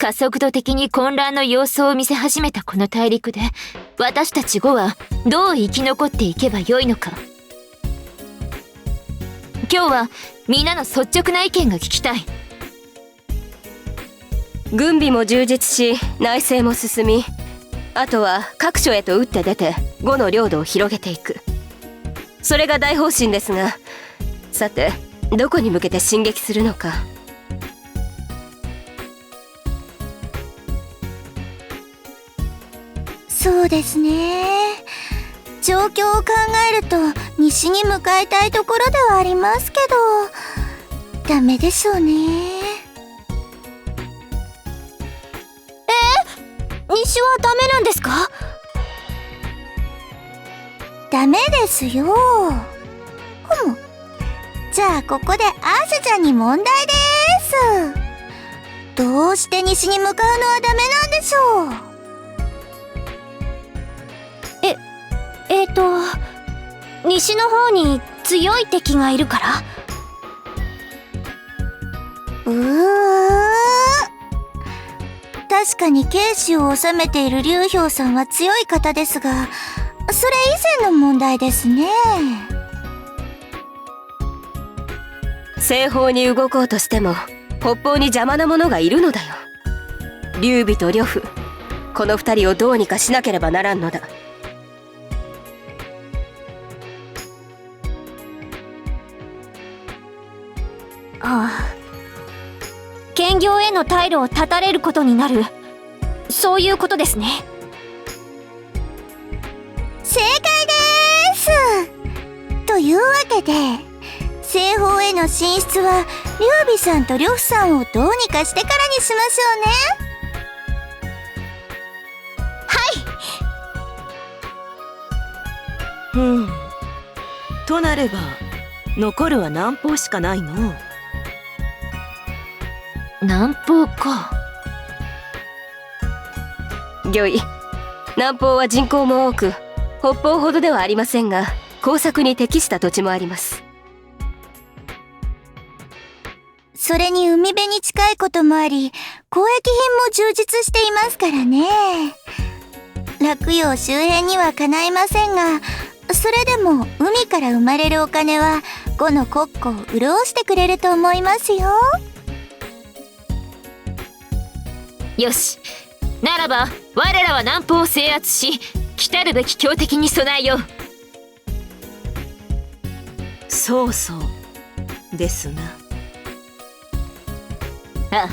加速度的に混乱の様相を見せ始めたこの大陸で、私たち5はどう生き残っていけばよいのか。今日は皆の率直な意見が聞きたい。軍備も充実し、内政も進み、あとは各所へと打って出て5の領土を広げていく。それが大方針ですが、さてどこに向けて進撃するのか。そうですね。状況を考えると西に向かいたいところではありますけど、ダメでしょうね。西はダメなんですか？ダメですよ。じゃあここでアーシャちゃんに問題です。どうして西に向かうのはダメなんでしょう？西の方に強い敵がいるから？確かに慶州を治めている劉氷さんは強い方ですが、それ以前の問題ですね。西方に動こうとしても北方に邪魔な者がいるのだよ。劉備と呂布、この2人をどうにかしなければならんのだ。兼業への退路を断たれることになる、そういうことですね。正解です。というわけで西方への進出は劉備さんと呂布さんをどうにかしてからにしましょうね。となれば残るは南方しかないの。南方か。御意。南方は人口も多く、北方ほどではありませんが、耕作に適した土地もあります。それに海辺に近いこともあり、交易品も充実していますからね。洛陽周辺にはかないませんが、それでも海から生まれるお金は呉の国庫を潤してくれると思いますよ。よし、ならば我らは南方を制圧し、来たるべき強敵に備えよう。そうそうですな。ああ、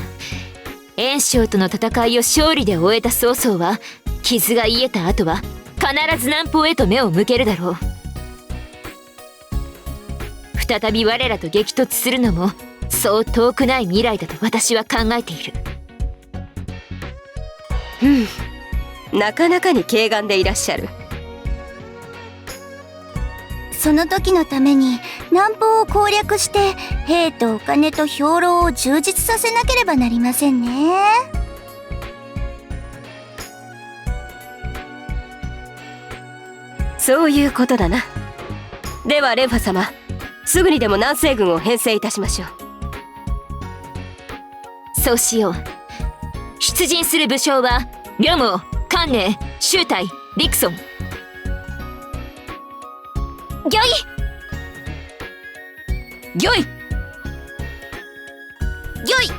袁紹との戦いを勝利で終えた曹操は、傷が癒えた後は必ず南方へと目を向けるだろう。再び我らと激突するのもそう遠くない未来だと私は考えている。なかなかに軽眼でいらっしゃる。その時のために南方を攻略して兵とお金と兵糧を充実させなければなりませんね。そういうことだな。ではレンファ様、すぐにでも南西軍を編成いたしましょう。そうしよう。出陣する武将は呂蒙、関寧、周泰、陸遜。御意。御意。御意。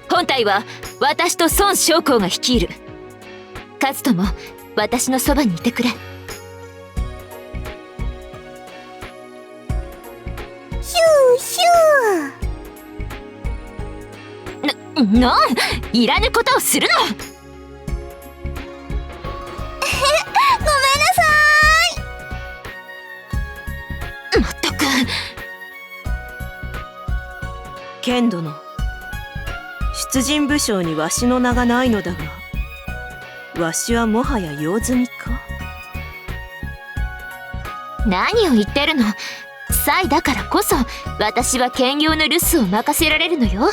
本隊は私と孫将校が率いる。和人も私のそばにいてくれ。ヒューヒュー。いらぬことをするな。ごめんなさい。まったく。剣殿、出陣武将にわしの名がないのだが、わしはもはや用済みか？何を言ってるの。才だからこそ私は兼業の留守を任せられるのよ。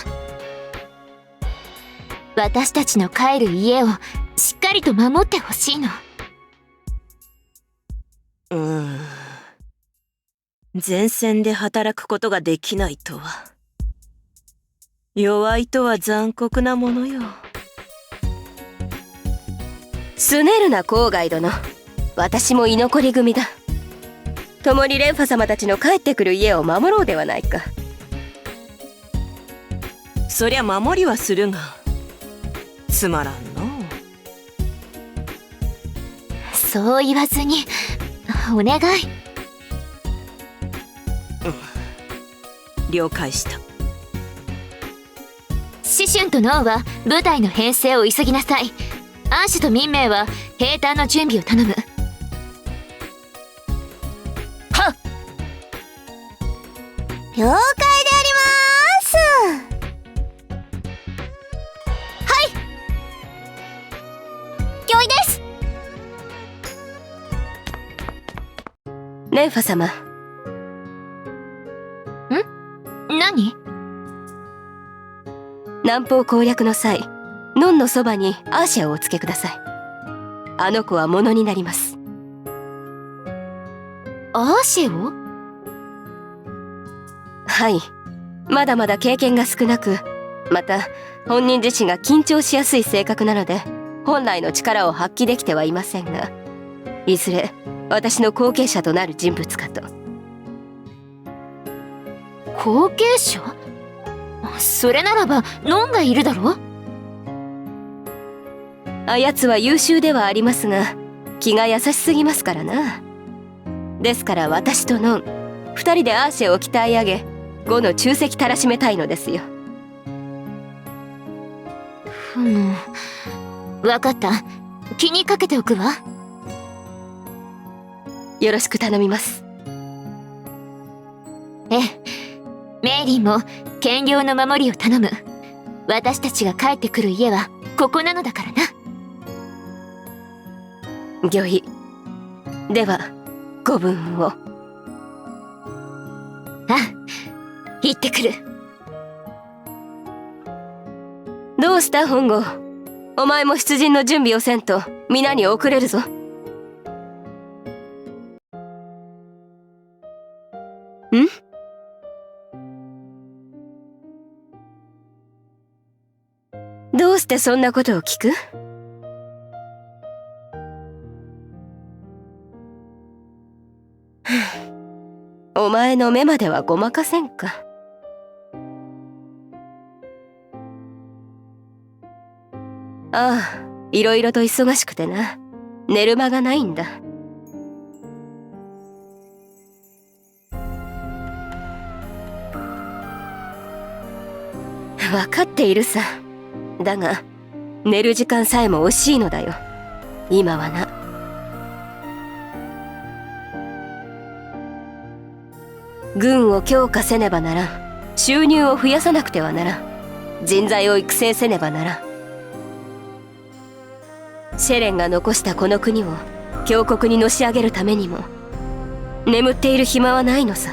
私たちの帰る家をしっかりと守ってほしいの。前線で働くことができないとは。弱いとは残酷なものよ。すねるな郊外殿。私も居残り組だ。共にレンファ様たちの帰ってくる家を守ろうではないか。そりゃ守りはするがつまらんの。そう言わずにお願い。了解した。シシュンとノーは部隊の編成を急ぎなさい。アンシュとミンメイは兵隊の準備を頼む。はっ。了解でありますはい御意です。レンファ様。何？南方攻略の際、ノンのそばにアーシャをおつけください。あの子はものになります。アーシェを？はい。まだまだ経験が少なく、また本人自身が緊張しやすい性格なので、本来の力を発揮できてはいませんが、いずれ私の後継者となる人物かと。後継者？それならばノンがいるだろ？あやつは優秀ではありますが、気が優しすぎますからな。ですから私とノン、二人でアーシェを鍛え上げ、5の忠績たらしめたいのですよ。わかった。気にかけておくわ。よろしく頼みます。ええ。メイリンも堅領の守りを頼む。私たちが帰ってくる家はここなのだからな。御意。ではご分を。行ってくる。どうした本郷。お前も出陣の準備をせんと皆に遅れるぞ。ん？どうしてそんなことを聞く？お前の目まではごまかせんか。ああ、いろいろと忙しくてな。寝る間がないんだ。わかっているさ。だが寝る時間さえも惜しいのだよ今はな。軍を強化せねばならん。収入を増やさなくてはならん。人材を育成せねばならん。シェレンが残したこの国を強国にのし上げるためにも眠っている暇はないのさ。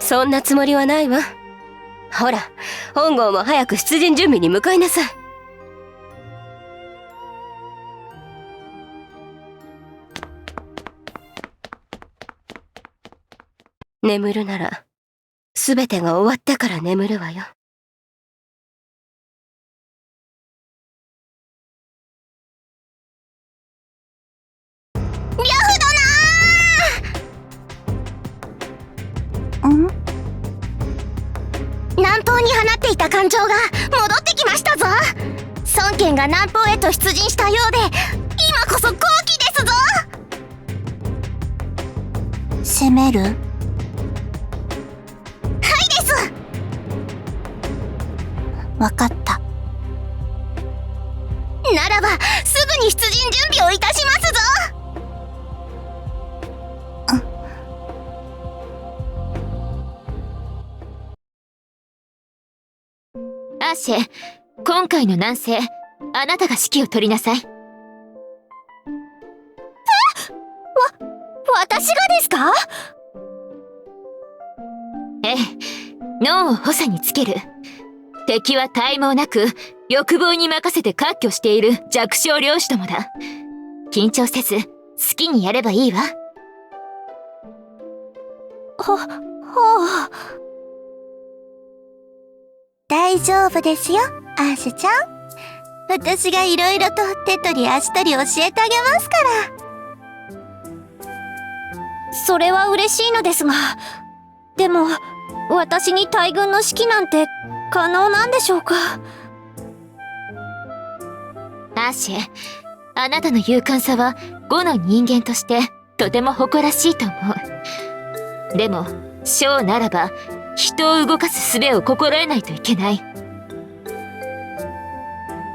そんなつもりはないわ。ほら、本郷も早く出陣準備に向かいなさい。眠るなら全てが終わってから眠るわよ。南方に放っていた艦長が戻ってきましたぞ。孫権が南方へと出陣したようで、今こそ好機ですぞ。攻める？はいです。わかった。ならばすぐに出陣準備をいたしますぞ。アーシェ、今回の南征、あなたが指揮を取りなさい。私がですか？ええ、脳を補佐につける。敵は体毛なく、欲望に任せて割拠している弱小領主どもだ。緊張せず好きにやればいいわ。ほう。大丈夫ですよ、アーシュちゃん。私がいろいろと手取り足取り教えてあげますから。それは嬉しいのですが、でも私に大軍の指揮なんて可能なんでしょうか？アーシェ、あなたの勇敢さは5の人間としてとても誇らしいと思う。でもショーならば人を動かす術を心得ないといけない。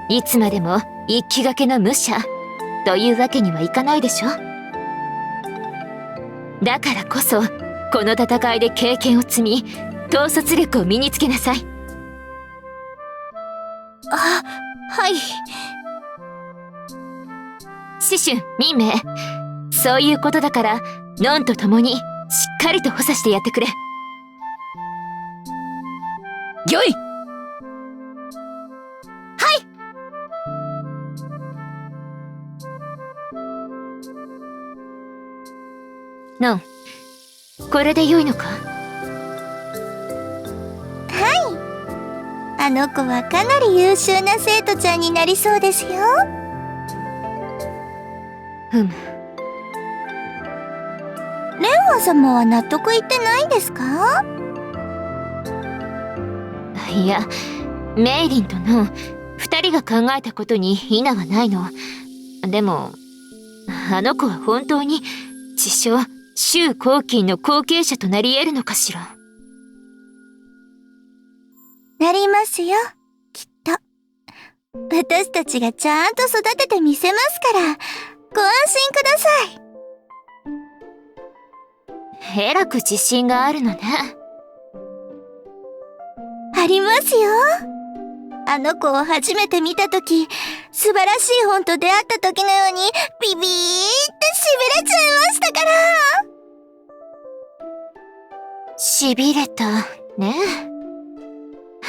いつまでも一騎掛けの武者というわけにはいかないでしょ。だからこそこの戦いで経験を積み、統率力を身につけなさい。はい。シシュン、ミンメイ、そういうことだからノンと共にしっかりと補佐してやってくれ。よい。ノン、これで良いのか？あの子はかなり優秀な生徒ちゃんになりそうですよ。ふむ。レンワ様は納得いってないんですか？いや、メイリンとノン2人が考えたことに異なはないの。でもあの子は本当に自称周公金の後継者となり得るのかしら。なりますよ、きっと。私たちがちゃんと育ててみせますから、ご安心ください。えらく自信があるのね。ありますよ。あの子を初めて見たとき、素晴らしい本と出会ったときのようにビビーって痺れちゃいましたから。痺れたね。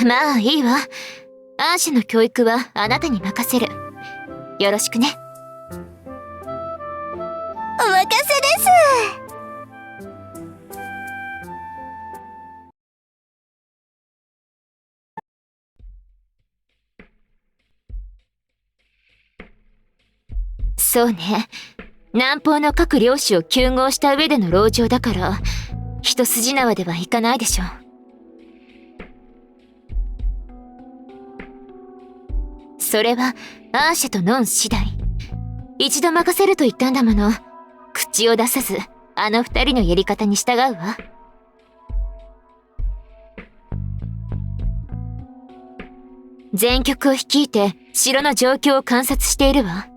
まあいいわ。アーシェの教育はあなたに任せる。よろしくね。お任せです。そうね。南方の各領主を糾合した上での籠城だから、一筋縄ではいかないでしょう。それはアーシェとノン次第。一度任せると言ったんだもの。口を出さずあの二人のやり方に従うわ。全局を率いて城の状況を観察しているわ。